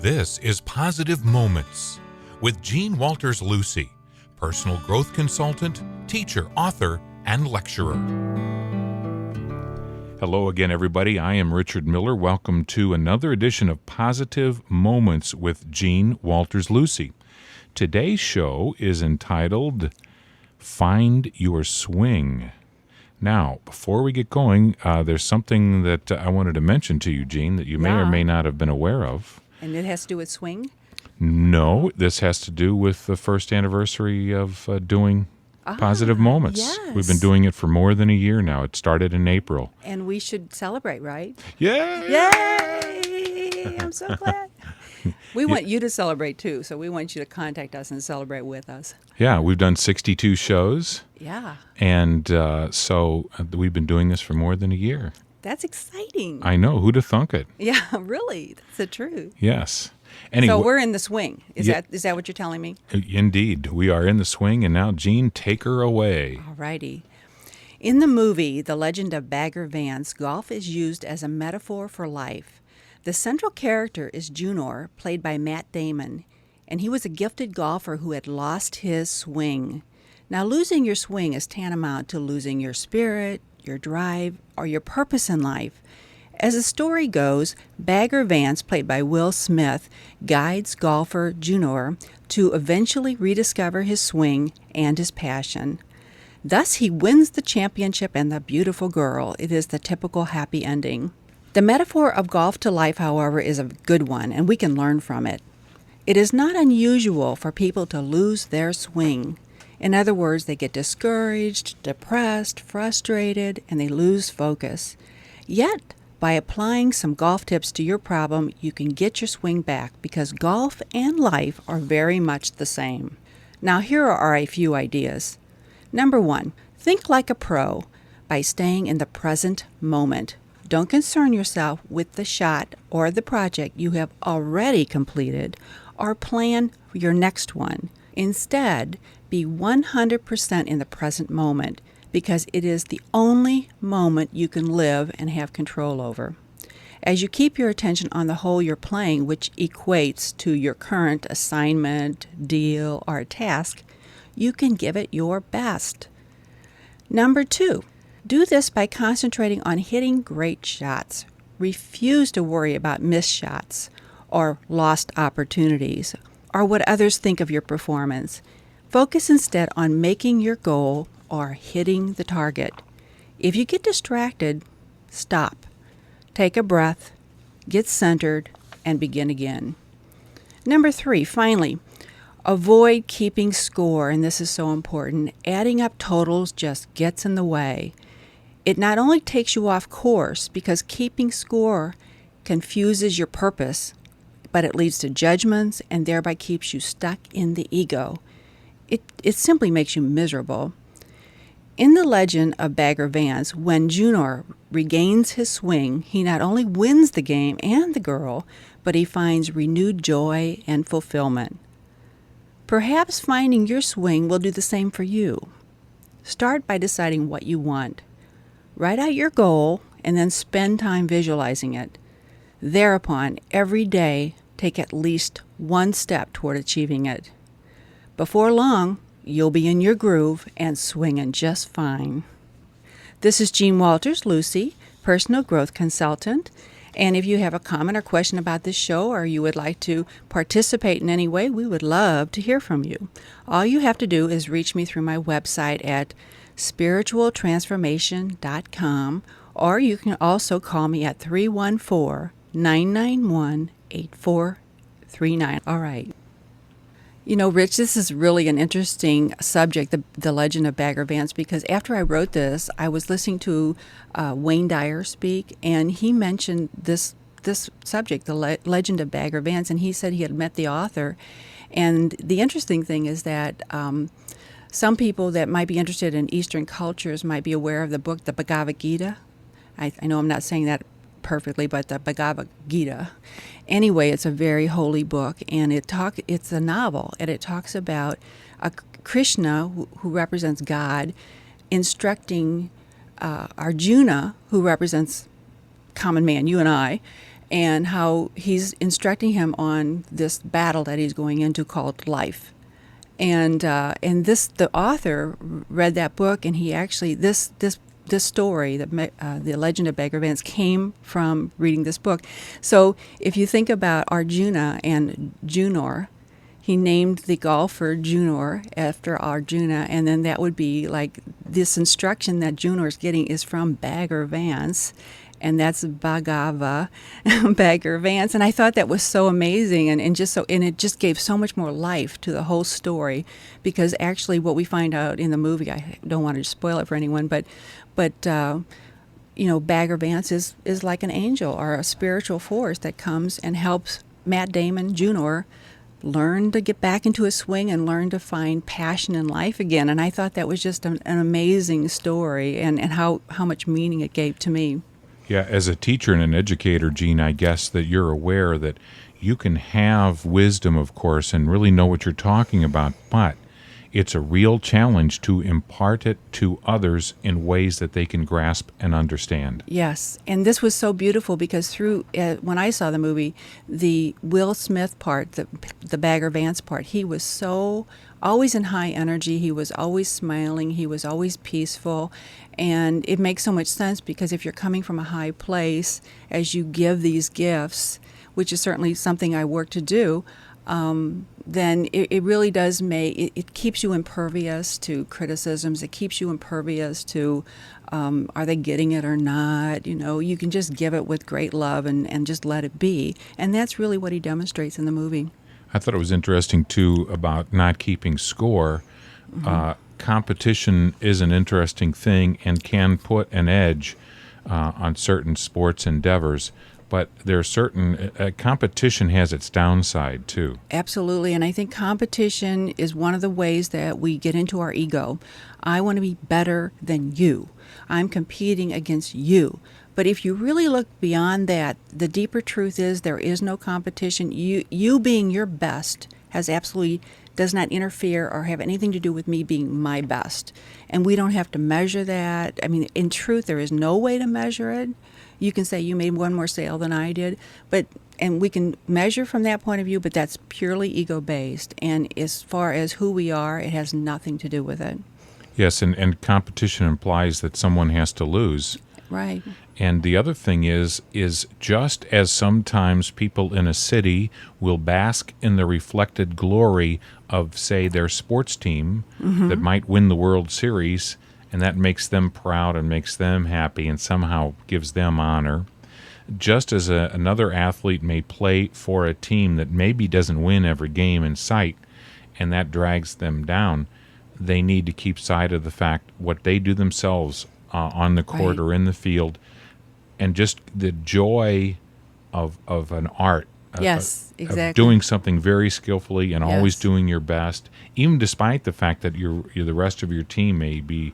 This is Positive Moments with Jean Walters Lucy, personal growth consultant, teacher, author, and lecturer. Hello again, everybody. I am Richard Miller. Welcome to another edition of Positive Moments with Jean Walters Lucy. Today's show is entitled Find Your Swing. Now, before we get going, there's something that I wanted to mention to you, Jean, that you may or may not have been aware of. And it has to do with swing? No, this has to do with the first anniversary of doing Positive Moments. Yes. We've been doing it for more than a year now. It started in April. And we should celebrate, right? Yay! Yay! I'm so glad. We want you to celebrate, too, so we want you to contact us and celebrate with us. Yeah, we've done 62 shows. Yeah. And so we've been doing this for more than a year. That's exciting. I know. Who'd have thunk it? Yeah, really. That's the truth. Yes. Anyway, So we're in the swing. Is Yeah. that what you're telling me? Indeed. We are in the swing, and now, Jean, take her away. All righty. In the movie, The Legend of Bagger Vance, golf is used as a metaphor for life. The central character is Junor, played by Matt Damon, and he was a gifted golfer who had lost his swing. Now, losing your swing is tantamount to losing your spirit, your drive, or your purpose in life. As the story goes, Bagger Vance, played by Will Smith, guides golfer Junor to eventually rediscover his swing and his passion. Thus, he wins the championship and the beautiful girl. It is the typical happy ending. The metaphor of golf to life, however, is a good one, and we can learn from it. It is not unusual for people to lose their swing. In other words, they get discouraged, depressed, frustrated, and they lose focus. Yet, by applying some golf tips to your problem, you can get your swing back because golf and life are very much the same. Now, here are a few ideas. Number 1, think like a pro by staying in the present moment. Don't concern yourself with the shot or the project you have already completed or plan for your next one. Instead, be 100% in the present moment because it is the only moment you can live and have control over. As you keep your attention on the hole you're playing, which equates to your current assignment, deal, or task, you can give it your best. Number 2, do this by concentrating on hitting great shots. Refuse to worry about missed shots or lost opportunities or what others think of your performance. Focus instead on making your goal or hitting the target. If you get distracted, stop. Take a breath, get centered, and begin again. Number 3, finally, avoid keeping score, and this is so important. Adding up totals just gets in the way. It not only takes you off course because keeping score confuses your purpose, but it leads to judgments and thereby keeps you stuck in the ego. It simply makes you miserable. In the legend of Bagger Vance, when Junor regains his swing, he not only wins the game and the girl, but he finds renewed joy and fulfillment. Perhaps finding your swing will do the same for you. Start by deciding what you want. Write out your goal and then spend time visualizing it. Thereupon, every day, take at least one step toward achieving it. Before long, you'll be in your groove and swinging just fine. This is Jean Walters Lucy, personal growth consultant. And if you have a comment or question about this show or you would like to participate in any way, we would love to hear from you. All you have to do is reach me through my website at spiritualtransformation.com, or you can also call me at 314-991-8439. All right. You know, Rich, this is really an interesting subject, the Legend of Bagger Vance, because after I wrote this, I was listening to Wayne Dyer speak, and he mentioned this subject, the Legend of Bagger Vance, and he said he had met the author. And the interesting thing is that some people that might be interested in Eastern cultures might be aware of the book, the Bhagavad Gita. I know I'm not saying that perfectly, but the Bhagavad Gita. Anyway, it's a very holy book, and it's a novel, and it talks about Krishna, who represents God, instructing Arjuna, who represents common man, you and I, and how he's instructing him on this battle that he's going into called life. And the author read that book, and he actually this story, the Legend of Bagger Vance, came from reading this book. So if you think about Arjuna and Junor, he named the golfer Junor after Arjuna, and then that would be like this instruction that Junor is getting is from Bagger Vance, and that's Bhagava Bagger Vance. And I thought that was so amazing, and it just gave so much more life to the whole story, because actually what we find out in the movie, I don't want to spoil it for anyone, but Bagger Vance is like an angel or a spiritual force that comes and helps Matt Damon, Junor, learn to get back into a swing and learn to find passion in life again. And I thought that was just an amazing story, and how much meaning it gave to me. Yeah, as a teacher and an educator, Gene, I guess that you're aware that you can have wisdom, of course, and really know what you're talking about, but it's a real challenge to impart it to others in ways that they can grasp and understand. Yes, and this was so beautiful because when I saw the movie, the Will Smith part, the Bagger Vance part, he was so always in high energy. He was always smiling. He was always peaceful, and it makes so much sense because if you're coming from a high place, as you give these gifts, which is certainly something I work to do, then it really does it keeps you impervious to criticisms. It keeps you impervious to, are they getting it or not? You can just give it with great love and just let it be. And that's really what he demonstrates in the movie. I thought it was interesting, too, about not keeping score. Mm-hmm. Competition is an interesting thing and can put an edge on certain sports endeavors. But there's certain competition has its downside too. Absolutely, and I think competition is one of the ways that we get into our ego. I want to be better than you. I'm competing against you. But if you really look beyond that, the deeper truth is there is no competition. You being your best does not interfere or have anything to do with me being my best. And we don't have to measure that. I mean, in truth, there is no way to measure it. You can say you made one more sale than I did, and we can measure from that point of view, but that's purely ego-based. And as far as who we are, it has nothing to do with it. Yes, and competition implies that someone has to lose. Right. And the other thing is just as sometimes people in a city will bask in the reflected glory of, say, their sports team mm-hmm. that might win the World Series, and that makes them proud and makes them happy and somehow gives them honor. Just as another athlete may play for a team that maybe doesn't win every game in sight, and that drags them down, they need to keep sight of the fact what they do themselves on the court or in the field, and just the joy of an art. Yes, exactly. Of doing something very skillfully and always doing your best, even despite the fact that the rest of your team may be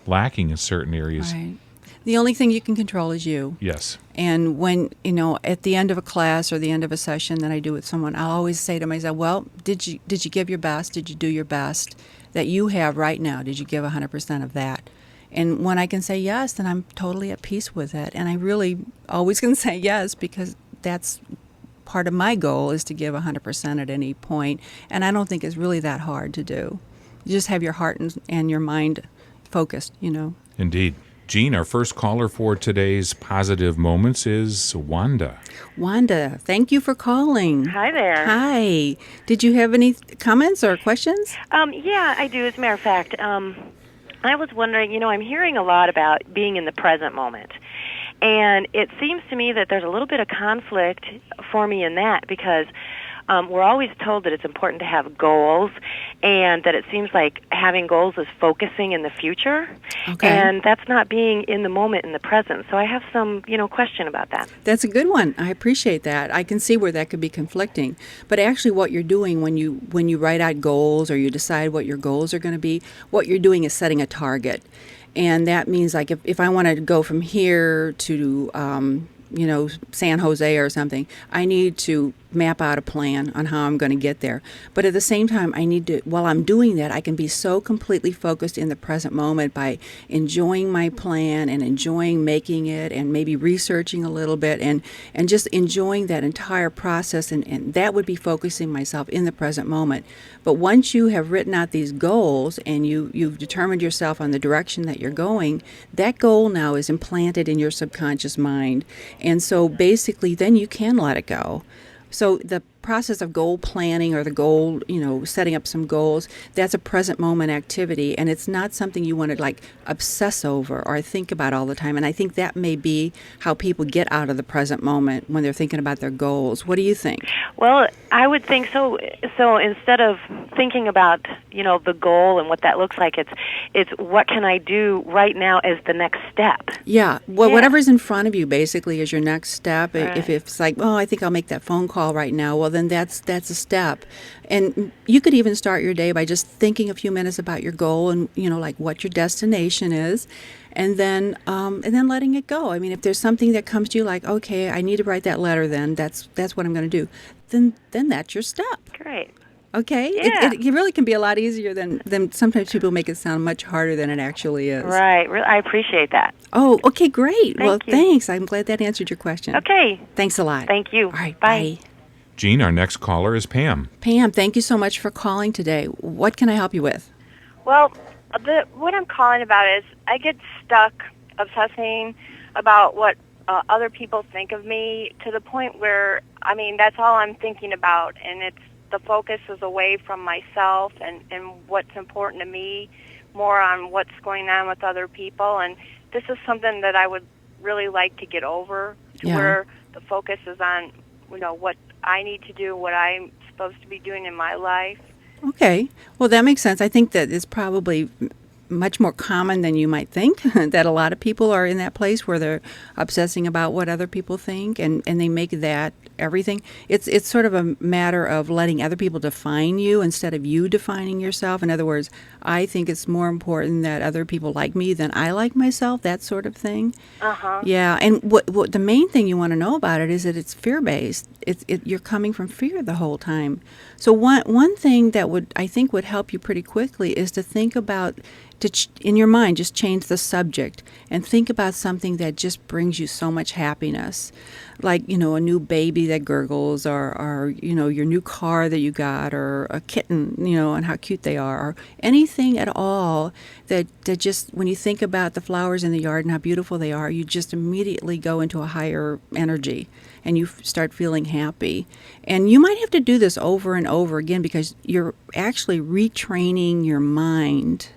lacking in certain areas. Right. The only thing you can control is you. Yes. And when, at the end of a class or the end of a session that I do with someone, I'll always say to myself, well, did you give your best? Did you do your best that you have right now? Did you give 100% of that? And when I can say yes, then I'm totally at peace with it. And I really always can say yes because that's part of my goal is to give 100% at any point. And I don't think it's really that hard to do. You just have your heart and your mind focused, Indeed. Gene, our first caller for today's Positive Moments is Wanda. Wanda, thank you for calling. Hi there. Hi. Did you have any comments or questions? Yeah, I do. As a matter of fact, I was wondering, I'm hearing a lot about being in the present moment. And it seems to me that there's a little bit of conflict for me in that because we're always told that it's important to have goals and that it seems like having goals is focusing in the future. Okay. And that's not being in the moment, in the present. So I have some, question about that. That's a good one. I appreciate that. I can see where that could be conflicting. But actually what you're doing when you write out goals or you decide what your goals are going to be, what you're doing is setting a target. And that means like if I want to go from here to San Jose or something, I need to map out a plan on how I'm going to get there. But at the same time, I need to, while I'm doing that, I can be so completely focused in the present moment by enjoying my plan and enjoying making it and maybe researching a little bit and just enjoying that entire process. And that would be focusing myself in the present moment. But once you have written out these goals and you've determined yourself on the direction that you're going, that goal now is implanted in your subconscious mind. And so basically then you can let it go. So the process of goal planning or the goal, setting up some goals, that's a present moment activity, and it's not something you want to like obsess over or think about all the time. And I think that may be how people get out of the present moment when they're thinking about their goals. What do you think? Well, I would think so. So instead of thinking about, the goal and what that looks like, it's what can I do right now as the next step? Yeah. Well, whatever's in front of you basically is your next step. Right. If it's like, I think I'll make that phone call right now, well, then that's a step. And you could even start your day by just thinking a few minutes about your goal and, like what your destination is. And then letting it go. I mean, if there's something that comes to you like, okay, I need to write that letter, then that's what I'm going to do. Then that's your step. Great. Okay? Yeah. It really can be a lot easier than sometimes people make it sound much harder than it actually is. Right. I appreciate that. Oh, okay, great. Thank you. Thanks. I'm glad that answered your question. Okay. Thanks a lot. Thank you. All right, Bye. bye. Gene, our next caller is Pam. Pam, thank you so much for calling today. What can I help you with? Well, what I'm calling about is I get stuck obsessing about what other people think of me to the point where, that's all I'm thinking about, and the focus is away from myself and what's important to me, more on what's going on with other people. And this is something that I would really like to get over, to where the focus is on, what I need to do, what I'm supposed to be doing in my life. Okay. Well, that makes sense. I think that it's probably much more common than you might think, that a lot of people are in that place where they're obsessing about what other people think, and they make that everything. It's sort of a matter of letting other people define you instead of you defining yourself. In other words, I think it's more important that other people like me than I like myself, that sort of thing. Uh-huh. Yeah, and what the main thing you want to know about it is that it's fear-based. You're coming from fear the whole time. So one thing that I think would help you pretty quickly is to think about, in your mind, just change the subject and think about something that just brings you so much happiness. Like, a new baby that gurgles or your new car that you got or a kitten, and how cute they are, or anything at all that just, when you think about the flowers in the yard and how beautiful they are, you just immediately go into a higher energy and you start feeling happy. And you might have to do this over and over again because you're actually retraining your mind.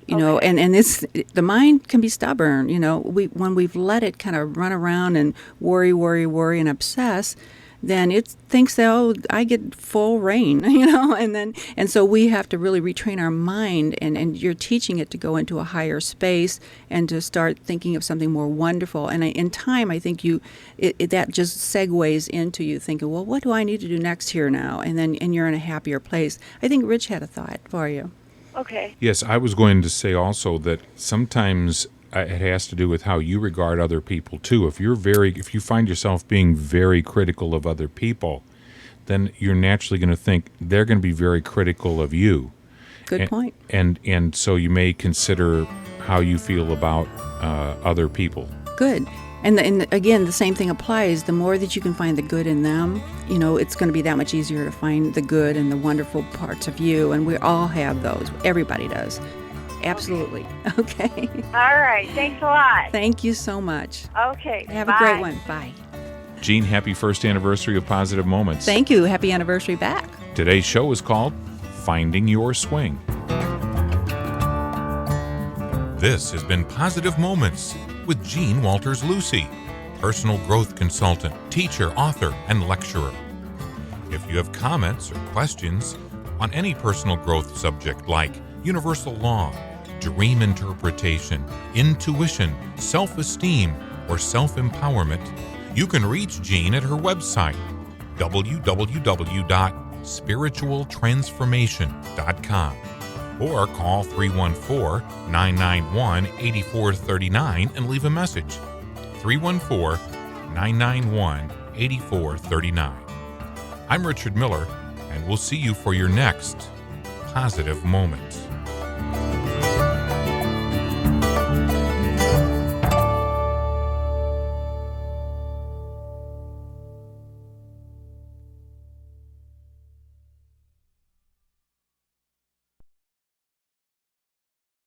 And the mind can be stubborn. When we've let it kind of run around and worry and obsess, then it thinks that, I get full reign, and so we have to really retrain our mind, and you're teaching it to go into a higher space and to start thinking of something more wonderful. And in time, I think that just segues into you thinking, well, what do I need to do next here now? And you're in a happier place. I think Rich had a thought for you. Okay. Yes, I was going to say also that sometimes it has to do with how you regard other people too. If you find yourself being very critical of other people, then you're naturally going to think they're going to be very critical of you. Good point. And so you may consider how you feel about other people. Good. And again, the same thing applies. The more that you can find the good in them, it's going to be that much easier to find the good and the wonderful parts of you. And we all have those. Everybody does. Absolutely. Okay. All right. Thanks a lot. Thank you so much. Okay. Have bye. a great one. Bye. Gene, happy first anniversary of Positive Moments. Thank you. Happy anniversary back. Today's show is called Finding Your Swing. This has been Positive Moments with Gene Walters Lucy, personal growth consultant, teacher, author, and lecturer. If you have comments or questions on any personal growth subject like universal law, dream interpretation, intuition, self-esteem, or self-empowerment, you can reach Jean at her website, www.spiritualtransformation.com, or call 314-991-8439 and leave a message. 314-991-8439. I'm Richard Miller, and we'll see you for your next positive moment.